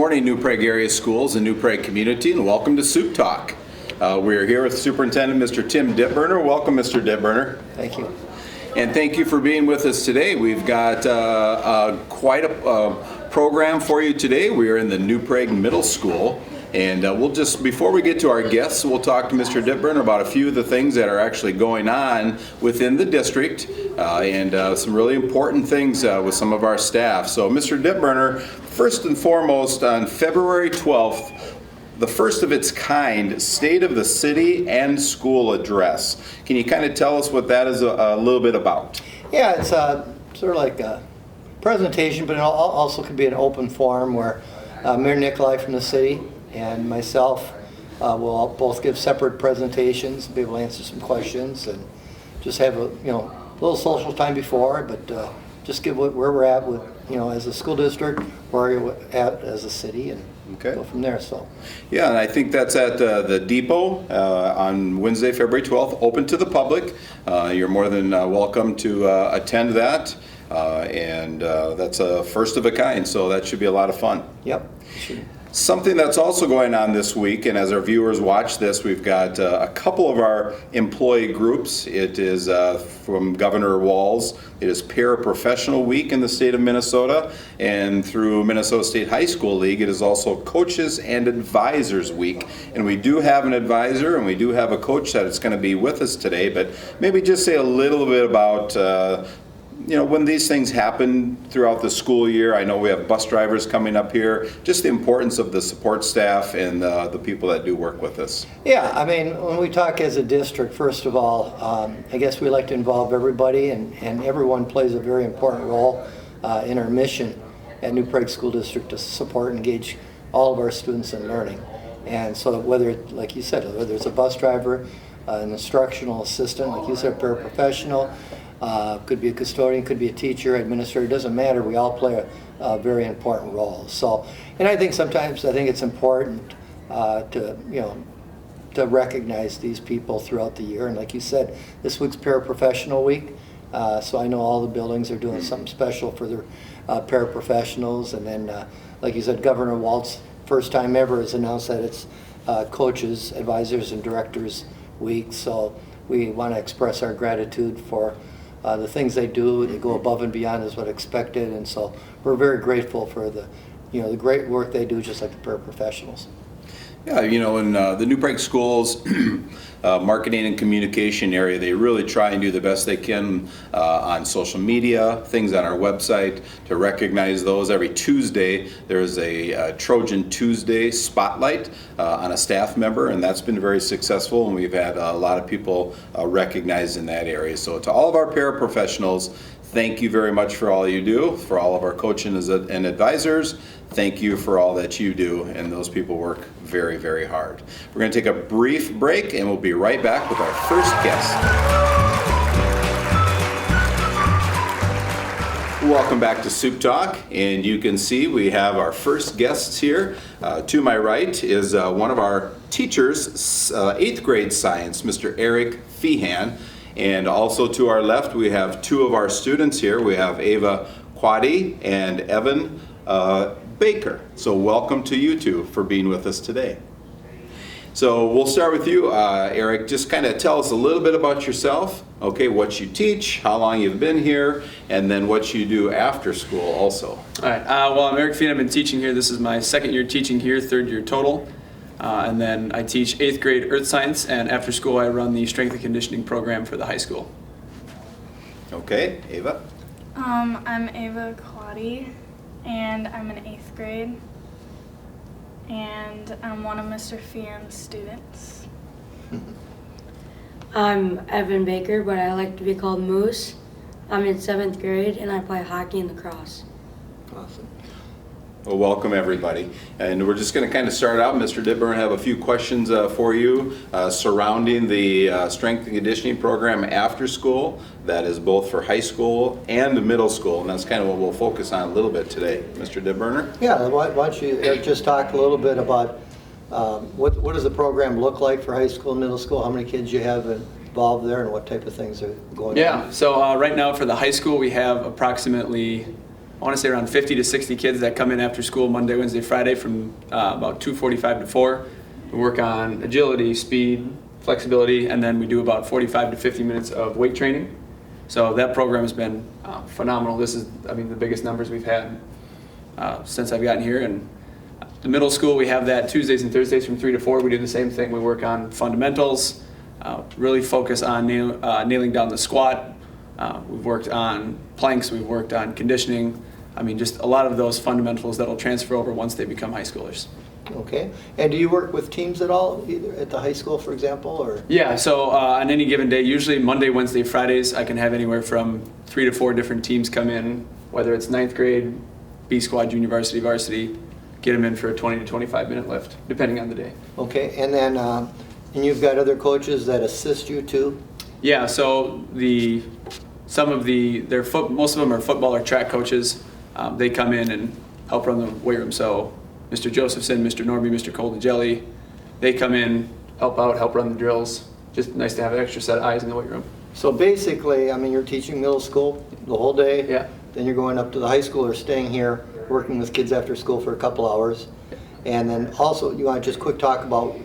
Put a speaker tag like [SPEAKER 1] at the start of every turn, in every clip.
[SPEAKER 1] morning, New Prague area schools and New Prague community, and welcome to Supt Talk. We are here with Superintendent Mr. Tim Dittburner. Welcome, Mr. Dittburner.
[SPEAKER 2] Thank you.
[SPEAKER 1] And thank you for being with us today. We've got quite a program for you today. We are in the New Prague Middle School, and before we get to our guests, we'll talk to Mr. Dittburner about a few of the things that are actually going on within the district and some really important things with some of our staff. So, Mr. Dittburner, first and foremost, on February 12th, the first of its kind State of the City and School Address. Can you kind of tell us what that is a little bit about?
[SPEAKER 2] Yeah, it's sort of like a presentation, but it also could be an open forum where Mayor Nikolai from the city and myself will both give separate presentations, be able to answer some questions, and just have a little social time before, but just give where we're at with as a school district, where we're at as a city, and go from there. So
[SPEAKER 1] yeah, and I think that's at the depot on Wednesday, February 12th, open to the public. You're more than welcome to attend that, and that's a first of a kind, so that should be a lot of fun.
[SPEAKER 2] Yep.
[SPEAKER 1] Something that's also going on this week, and as our viewers watch this, we've got a couple of our employee groups. It is from Governor Walz. It is Paraprofessional Week in the state of Minnesota, and through Minnesota State High School League, it is also Coaches and Advisors Week. And we do have an advisor and we do have a coach that is going to be with us today, but maybe just say a little bit about when these things happen throughout the school year. I know we have bus drivers coming up here, just the importance of the support staff and the people that do work with us.
[SPEAKER 2] Yeah, I mean, when we talk as a district, first of all, I guess we like to involve everybody, and everyone plays a very important role in our mission at New Prague School District to support and engage all of our students in learning. And so whether, like you said, whether it's a bus driver, an instructional assistant, like you said, paraprofessional, could be a custodian, could be a teacher, administrator, doesn't matter. We all play a very important role. So, and I think sometimes it's important to recognize these people throughout the year. And like you said, this week's Paraprofessional Week. So I know all the buildings are doing something special for their paraprofessionals. And then, like you said, Governor Walz, first time ever, has announced that it's Coaches, Advisors, and Directors Week. So we want to express our gratitude for the things they do. They go above and beyond as what expected, and so we're very grateful for the great work they do, just like the paraprofessionals.
[SPEAKER 1] Yeah, in the New Prague schools, marketing and communication area, they really try and do the best they can on social media, things on our website to recognize those. Every Tuesday, there's a Trojan Tuesday spotlight on a staff member, and that's been very successful, and we've had a lot of people recognized in that area. So to all of our paraprofessionals, thank you very much for all you do. For all of our coaches and advisors, thank you for all that you do, and those people work very, very hard. We're going to take a brief break, and we'll be right back with our first guest. Welcome back to Supt Talk, and you can see we have our first guests here. To my right is one of our teachers, 8th grade science, Mr. Eric Feehan. And also to our left, we have two of our students here. We have Ava Quaddy and Evan Baker. So welcome to you two for being with us today. So we'll start with you, Eric. Just kind of tell us a little bit about yourself, okay, what you teach, how long you've been here, and then what you do after school also.
[SPEAKER 3] All right, well, I'm Eric Feehan. I've been teaching here. This is my second year teaching here, third year total. And then I teach 8th grade earth science, and after school I run the strength and conditioning program for the high school.
[SPEAKER 1] Okay, Ava?
[SPEAKER 4] I'm Ava Quaddy, and I'm in 8th grade, and I'm one of Mr. Feehan's students.
[SPEAKER 5] I'm Evan Baker, but I like to be called Moose. I'm in 7th grade, and I play hockey and lacrosse.
[SPEAKER 1] Awesome. Well, welcome everybody. And we're just going to kind of start out. Mr. Dittburner, have a few questions for you surrounding the strength and conditioning program after school. That is both for high school and middle school, and that's kind of what we'll focus on a little bit today. Mr. Dittburner?
[SPEAKER 2] Yeah, why don't you just talk a little bit about what does the program look like for high school and middle school, how many kids you have involved there, and what type of things are going on?
[SPEAKER 3] Yeah, so right now for the high school we have approximately I want to say around 50 to 60 kids that come in after school Monday, Wednesday, Friday from about 2:45 to 4. We work on agility, speed, flexibility, and then we do about 45 to 50 minutes of weight training. So that program has been phenomenal. This is, the biggest numbers we've had since I've gotten here. And the middle school, we have that Tuesdays and Thursdays from 3 to 4. We do the same thing. We work on fundamentals, really focus on nailing down the squat. We've worked on planks, we've worked on conditioning. Just a lot of those fundamentals that'll transfer over once they become high schoolers.
[SPEAKER 2] Okay. And do you work with teams at all, either at the high school, for example, or?
[SPEAKER 3] Yeah, so on any given day, usually Monday, Wednesday, Fridays, I can have anywhere from 3 to 4 different teams come in, whether it's 9th grade, B squad, junior varsity, varsity, get them in for a 20 to 25 minute lift, depending on the day.
[SPEAKER 2] Okay, and then and you've got other coaches that assist you too?
[SPEAKER 3] Yeah, so most of them are football or track coaches. They come in and help run the weight room. So Mr. Josephson, Mr. Norby, Mr. Coldagelli, they come in, help out, help run the drills. Just nice to have an extra set of eyes in the weight room.
[SPEAKER 2] So basically, you're teaching middle school the whole day.
[SPEAKER 3] Yeah.
[SPEAKER 2] Then you're going up to the high school or staying here, working with kids after school for a couple hours. And then also, you want to just quick talk about,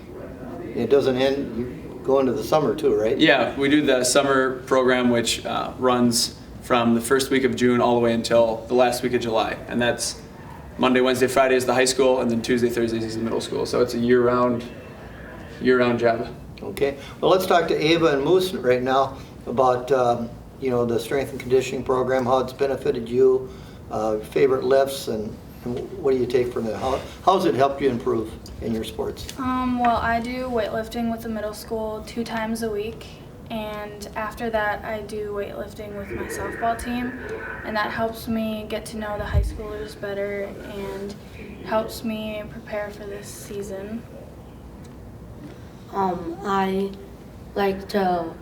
[SPEAKER 2] it doesn't end, you go into the summer too, right?
[SPEAKER 3] Yeah, we do the summer program, which runs from the first week of June all the way until the last week of July. And that's Monday, Wednesday, Friday is the high school, and then Tuesday, Thursdays is the middle school. So it's a year-round job.
[SPEAKER 2] Okay. Well, let's talk to Ava and Moose right now about the strength and conditioning program, how it's benefited you, favorite lifts, and what do you take from it? How has it helped you improve in your sports?
[SPEAKER 4] Well, I do weightlifting with the middle school 2 times a week, and after that I do weightlifting with my softball team, and that helps me get to know the high schoolers better and helps me prepare for this season.
[SPEAKER 5] I like to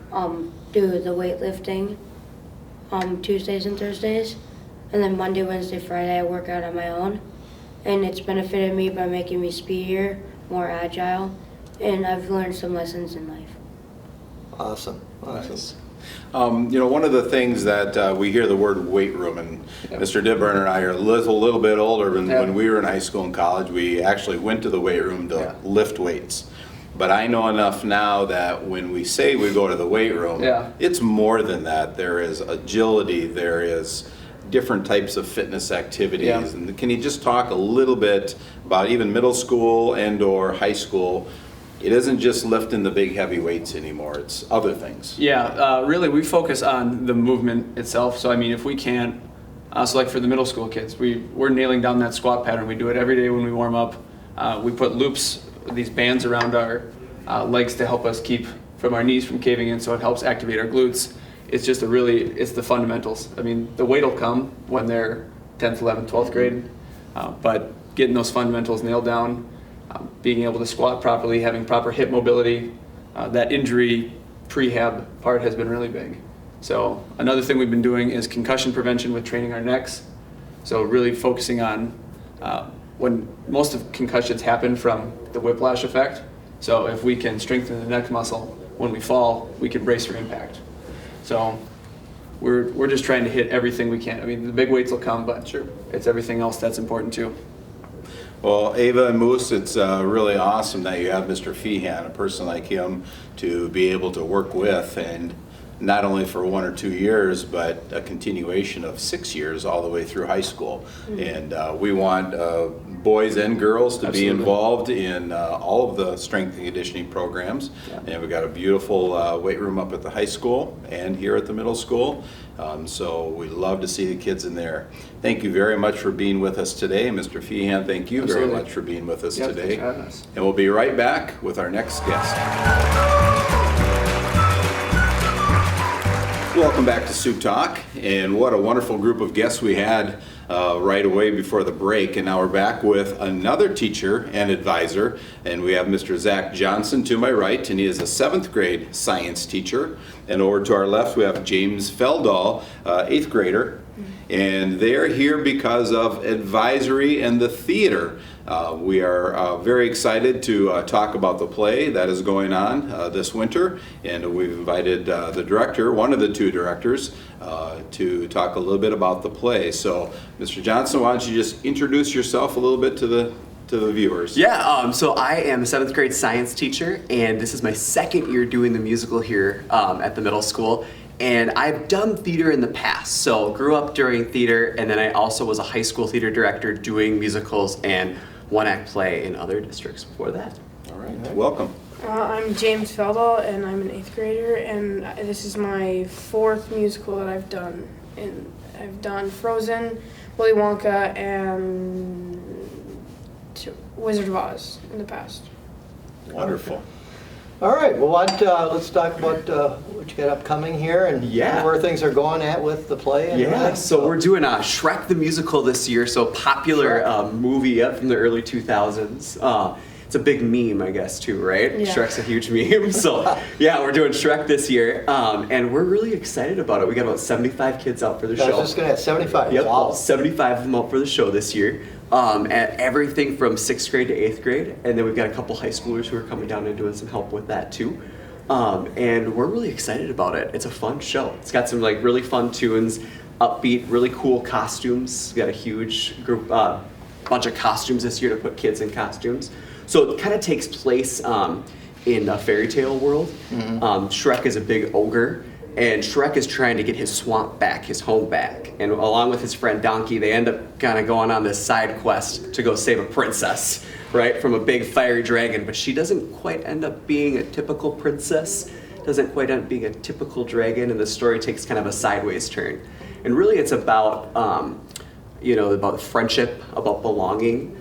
[SPEAKER 5] do the weightlifting Tuesdays and Thursdays, and then Monday, Wednesday, Friday I work out on my own, and it's benefited me by making me speedier, more agile, and I've learned some lessons in life.
[SPEAKER 2] Awesome.
[SPEAKER 1] Nice. One of the things that we hear the word weight room, and Mr. Dibburn and I are a little bit older. When we were in high school and college, we actually went to the weight room to lift weights. But I know enough now that when we say we go to the weight room, it's more than that. There is agility, there is different types of fitness activities.
[SPEAKER 3] Yeah.
[SPEAKER 1] And can you just talk a little bit about even middle school and or high school? It isn't just lifting the big heavy weights anymore, it's other things.
[SPEAKER 3] Yeah, really we focus on the movement itself. So if we can't, so like for the middle school kids, we're nailing down that squat pattern. We do it every day when we warm up. We put loops, these bands around our legs to help us keep from our knees from caving in, so it helps activate our glutes. It's just it's the fundamentals. The weight will come when they're 10th, 11th, 12th grade, but getting those fundamentals nailed down, being able to squat properly, having proper hip mobility, that injury prehab part has been really big. So another thing we've been doing is concussion prevention with training our necks. So really focusing on when most of concussions happen from the whiplash effect. So if we can strengthen the neck muscle, when we fall, we can brace for impact. So we're just trying to hit everything we can. The big weights will come, but it's everything else that's important too.
[SPEAKER 1] Well, Ava and Moose, it's really awesome that you have Mr. Feehan, a person like him, to be able to work with, and not only for 1 or 2 years, but a continuation of 6 years all the way through high school. Mm-hmm. And we want boys and girls to be involved in all of the strength and conditioning programs. Yeah. And we've got a beautiful weight room up at the high school and here at the middle school. So we love to see the kids in there. Thank you very much for being with us today. Mr. Feehan, thank you very much for being with us today.
[SPEAKER 3] Thanks for having us.
[SPEAKER 1] And we'll be right back with our next guest. Welcome back to Supt Talk, and what a wonderful group of guests we had right away before the break. And now we're back with another teacher and advisor, and we have Mr. Zack Johnson to my right, and he is a 7th grade science teacher. And over to our left we have James Feldall, 8th grader, And they're here because of advisory and the theater. We are very excited to talk about the play that is going on this winter, and we've invited the director, one of the two directors, to talk a little bit about the play. So, Mr. Johnson, why don't you just introduce yourself a little bit to the viewers?
[SPEAKER 6] Yeah, so I am a 7th grade science teacher, and this is my 2nd year doing the musical here at the middle school. And I've done theater in the past, so grew up during theater, and then I also was a high school theater director doing musicals and one-act play in other districts before that.
[SPEAKER 1] All right, welcome.
[SPEAKER 7] I'm James Feldall, and I'm an 8th grader, and this is my 4th musical that I've done. And I've done Frozen, Willy Wonka, and Wizard of Oz in the past.
[SPEAKER 1] Wonderful.
[SPEAKER 2] All right, well, let's talk about what you got upcoming here and
[SPEAKER 6] Yeah.
[SPEAKER 2] where things are going at with the play. And
[SPEAKER 6] Yeah,
[SPEAKER 2] everything.
[SPEAKER 6] so we're doing Shrek the Musical this year, so popular movie from the early 2000s. It's a big meme, I guess, too, right?
[SPEAKER 7] Yeah.
[SPEAKER 6] Shrek's a huge meme. So, yeah, we're doing Shrek this year, and we're really excited about it. We got about 75 kids out for the
[SPEAKER 2] I
[SPEAKER 6] show.
[SPEAKER 2] was just going to have 75.
[SPEAKER 6] Yep,
[SPEAKER 2] Wow.
[SPEAKER 6] 75 of them out for the show this year. And everything from 6th grade to 8th grade, and then we've got a couple high schoolers who are coming down and doing some help with that too. And we're really excited about it. It's a fun show. It's got some like really fun tunes, upbeat, really cool costumes. We got a huge group, bunch of costumes this year to put kids in costumes. So it kind of takes place in a fairy tale world. Shrek is a big ogre, and Shrek is trying to get his swamp back, his home back. And along with his friend Donkey, they end up kind of going on this side quest to go save a princess, right, from a big fiery dragon. But she doesn't quite end up being a typical princess, doesn't quite end up being a typical dragon, and the story takes kind of a sideways turn. And really it's about, about friendship, about belonging.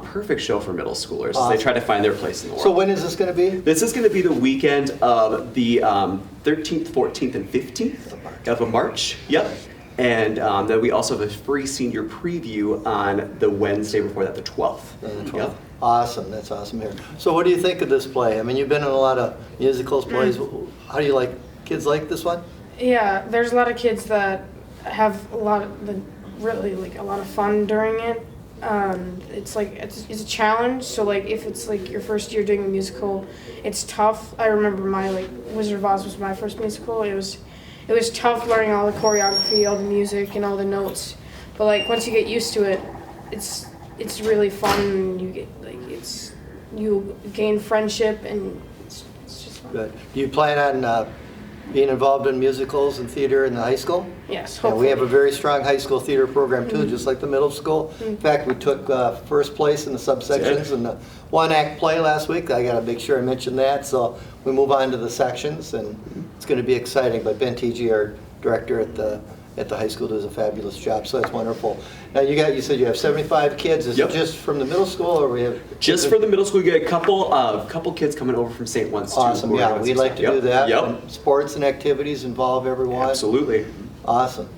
[SPEAKER 6] Perfect show for middle schoolers as they try to find their place in the world.
[SPEAKER 2] So when is this going to be?
[SPEAKER 6] This is going to be the weekend of the 13th, 14th, and 15th of March. Yep. And then we also have a free senior preview on the Wednesday before that, the 12th.
[SPEAKER 2] The 12th.
[SPEAKER 6] Yep.
[SPEAKER 2] Awesome, that's awesome here. So what do you think of this play? I mean, you've been in a lot of musicals, plays. How do you like, kids like this one?
[SPEAKER 7] Yeah, there's a lot of kids that have a lot of fun during it. It's a challenge. So like if it's like your first year doing a musical, it's tough. I remember my Wizard of Oz was my first musical. It was tough learning all the choreography, all the music, and all the notes. But like once you get used to it, it's really fun. You get you gain friendship, and it's just fun.
[SPEAKER 2] Good. Do you plan on being involved in musicals and theater in the high school?
[SPEAKER 7] Yes,
[SPEAKER 2] Yeah,
[SPEAKER 7] hopefully.
[SPEAKER 2] we have a very strong high school theater program too, just like the middle school. In fact, we took first place in the subsections in the one-act play last week. I got to make sure I mention that. So we move on to the sections, and it's going to be exciting. But Ben TG, our director at the high school, does a fabulous job. So that's wonderful. Now you said you have 75 kids. Is
[SPEAKER 6] Yep.
[SPEAKER 2] it just from the middle school, or we have
[SPEAKER 6] Just for the middle school, you get a couple kids coming over from St. One's too.
[SPEAKER 2] Awesome.
[SPEAKER 6] who are
[SPEAKER 2] Yeah,
[SPEAKER 6] doing
[SPEAKER 2] we'd
[SPEAKER 6] some
[SPEAKER 2] like
[SPEAKER 6] stuff.
[SPEAKER 2] to do that.
[SPEAKER 6] Yep.
[SPEAKER 2] And sports and activities involve everyone.
[SPEAKER 6] Absolutely.
[SPEAKER 2] Awesome.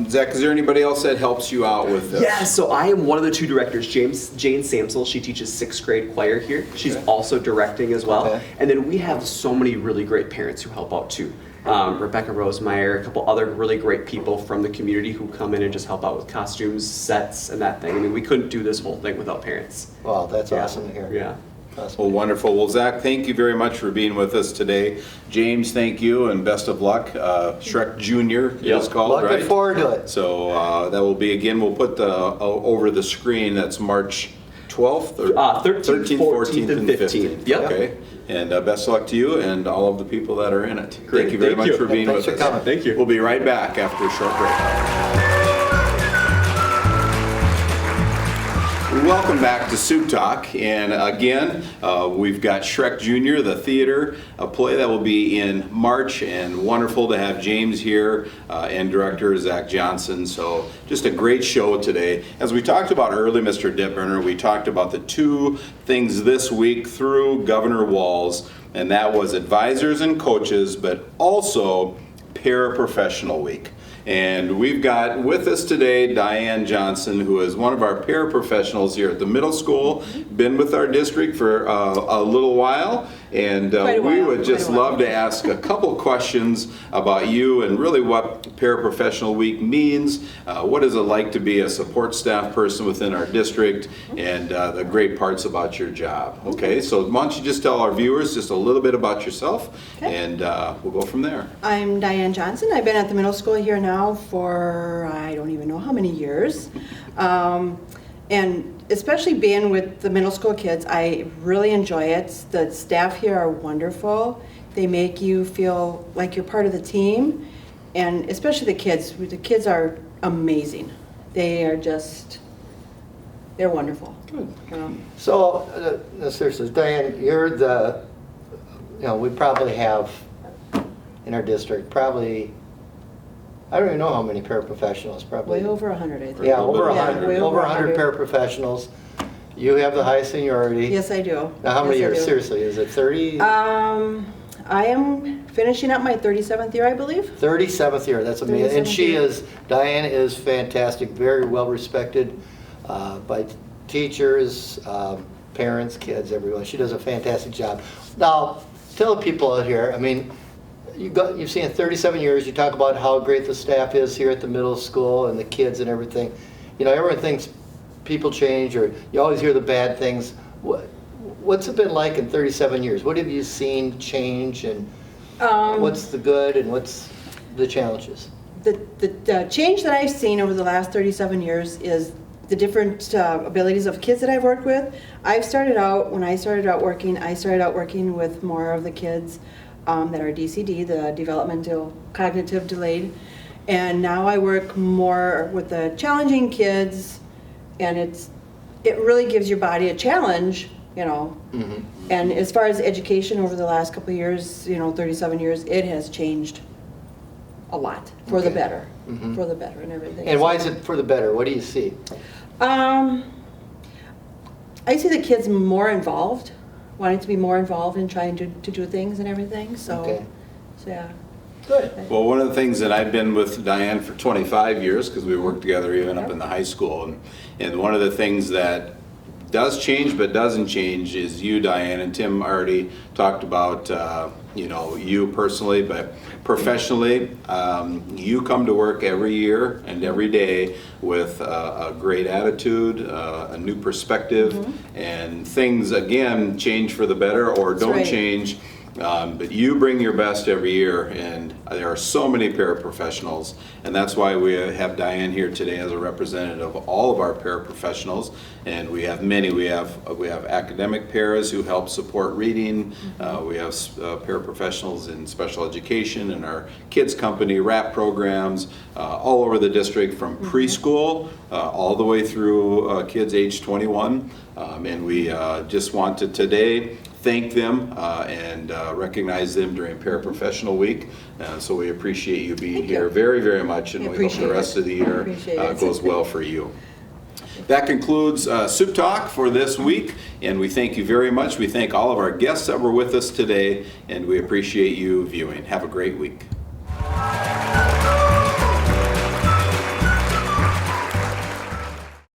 [SPEAKER 1] Zach, is there anybody else that helps you out with this?
[SPEAKER 6] Yeah, so I am one of the two directors. Jane Samsel, she teaches 6th grade choir here. She's also directing as well.
[SPEAKER 2] Okay.
[SPEAKER 6] And then we have so many really great parents who help out too. Rebecca Rosemeyer, a couple other really great people from the community who come in and just help out with costumes, sets, and that thing. I mean, we couldn't do this whole thing without parents.
[SPEAKER 2] Wow, that's
[SPEAKER 6] Yeah.
[SPEAKER 2] awesome to hear.
[SPEAKER 6] Yeah.
[SPEAKER 2] Awesome.
[SPEAKER 1] Well, wonderful. Well, Zach, thank you very much for being with us today. James, thank you, and best of luck. Shrek Jr.
[SPEAKER 6] Yep.
[SPEAKER 1] is called,
[SPEAKER 2] Looking
[SPEAKER 1] right?
[SPEAKER 2] forward to it.
[SPEAKER 1] So that will be, again, we'll put over the screen, that's March 12th? Or
[SPEAKER 6] 13th, 14th, and 15th. Yep.
[SPEAKER 1] Okay. And best of luck to you and all of the people that are in it.
[SPEAKER 6] Great.
[SPEAKER 1] Thank you very
[SPEAKER 6] Thank
[SPEAKER 1] much
[SPEAKER 6] you.
[SPEAKER 1] for being
[SPEAKER 2] Thanks
[SPEAKER 1] with
[SPEAKER 2] for
[SPEAKER 1] us.
[SPEAKER 2] coming.
[SPEAKER 6] Thank you.
[SPEAKER 1] We'll be right back after a short break. Welcome back to Supt Talk, and again, we've got Shrek Jr., the theater, a play that will be in March, and wonderful to have James here and director Zack Johnson. So just a great show today. As we talked about early, Mr. Dipburner, we talked about the two things this week through Governor Walz, and that was advisors and coaches, but also Paraprofessional Week. And we've got with us today Diane Johnson, who is one of our paraprofessionals here at the middle school, been with our district for a little while, And
[SPEAKER 8] Quite a
[SPEAKER 1] we
[SPEAKER 8] while,
[SPEAKER 1] would just
[SPEAKER 8] quite a while.
[SPEAKER 1] love to ask a couple questions about you and really what Paraprofessional Week means. What is it like to be a support staff person within our district, and the great parts about your job. Okay, so why don't you just tell our viewers just a little bit about yourself,
[SPEAKER 8] Okay.
[SPEAKER 1] and we'll go from there.
[SPEAKER 8] I'm Diane Johnson. I've been at the middle school here now for I don't even know how many years. And especially being with the middle school kids, I really enjoy it. The staff here are wonderful. They make you feel like you're part of the team, and especially the kids. The kids are amazing. They are just, they're wonderful.
[SPEAKER 2] So, no, seriously, Diane, you're the, we probably have in our district, probably, I don't even know how many paraprofessionals, probably.
[SPEAKER 8] Way over 100, I think.
[SPEAKER 2] Yeah,
[SPEAKER 1] A little
[SPEAKER 2] over
[SPEAKER 1] bit
[SPEAKER 2] 100,
[SPEAKER 8] way
[SPEAKER 2] over
[SPEAKER 8] over
[SPEAKER 2] 100 paraprofessionals. You have the highest seniority.
[SPEAKER 8] Yes, I do.
[SPEAKER 2] Now, how many
[SPEAKER 8] Yes, I
[SPEAKER 2] years,
[SPEAKER 8] do.
[SPEAKER 2] seriously, is it 30?
[SPEAKER 8] I am finishing up my 37th year, I believe.
[SPEAKER 2] 37th year, that's amazing. And
[SPEAKER 8] 37th
[SPEAKER 2] she
[SPEAKER 8] year.
[SPEAKER 2] Diane is fantastic, very well respected by teachers, parents, kids, everyone. She does a fantastic job. Now, tell the people out here, I mean, you've seen it 37 years, you talk about how great the staff is here at the middle school and the kids and everything. Everyone thinks people change, or you always hear the bad things. What's it been like in 37 years? What have you seen change, and what's the good and what's the challenges?
[SPEAKER 8] The change that I've seen over the last 37 years is the different abilities of kids that I've worked with. When I started out working with more of the kids that are DCD, the developmental cognitive delayed. And now I work more with the challenging kids, and it really gives your body a challenge,
[SPEAKER 2] Mm-hmm.
[SPEAKER 8] And as far as education over the last couple of years, 37 years, it has changed a lot for the
[SPEAKER 2] Okay.
[SPEAKER 8] better,
[SPEAKER 2] Mhm.
[SPEAKER 8] for the better and everything.
[SPEAKER 2] And why is it for the better? What do you see?
[SPEAKER 8] I see the kids more involved, wanting to be more involved in trying to do things and everything, so,
[SPEAKER 2] Okay.
[SPEAKER 8] so yeah.
[SPEAKER 2] Good.
[SPEAKER 1] Well, one of the things that I've been with Diane for 25 years, because we worked together even up in the high school, and one of the things that does change but doesn't change is you, Diane, and Tim already talked about, you personally, but professionally, you come to work every year and every day with a great attitude, a new perspective, and things, again, change for the better or don't
[SPEAKER 8] right.
[SPEAKER 1] change. But you bring your best every year, and there are so many paraprofessionals, and that's why we have Diane here today as a representative of all of our paraprofessionals. And we have many. We have academic paras who help support reading. We have paraprofessionals in special education and our kids company, RAP programs, all over the district, from preschool all the way through kids age 21. And we just want to today thank them and recognize them during Paraprofessional Week. So we appreciate you being
[SPEAKER 8] Thank
[SPEAKER 1] here
[SPEAKER 8] you.
[SPEAKER 1] very, very much, and
[SPEAKER 8] I
[SPEAKER 1] we hope the
[SPEAKER 8] appreciate
[SPEAKER 1] rest
[SPEAKER 8] it.
[SPEAKER 1] of the year
[SPEAKER 8] Appreciate it.
[SPEAKER 1] goes well for you. That concludes Supt Talk for this week, and we thank you very much. We thank all of our guests that were with us today, and we appreciate you viewing. Have a great week.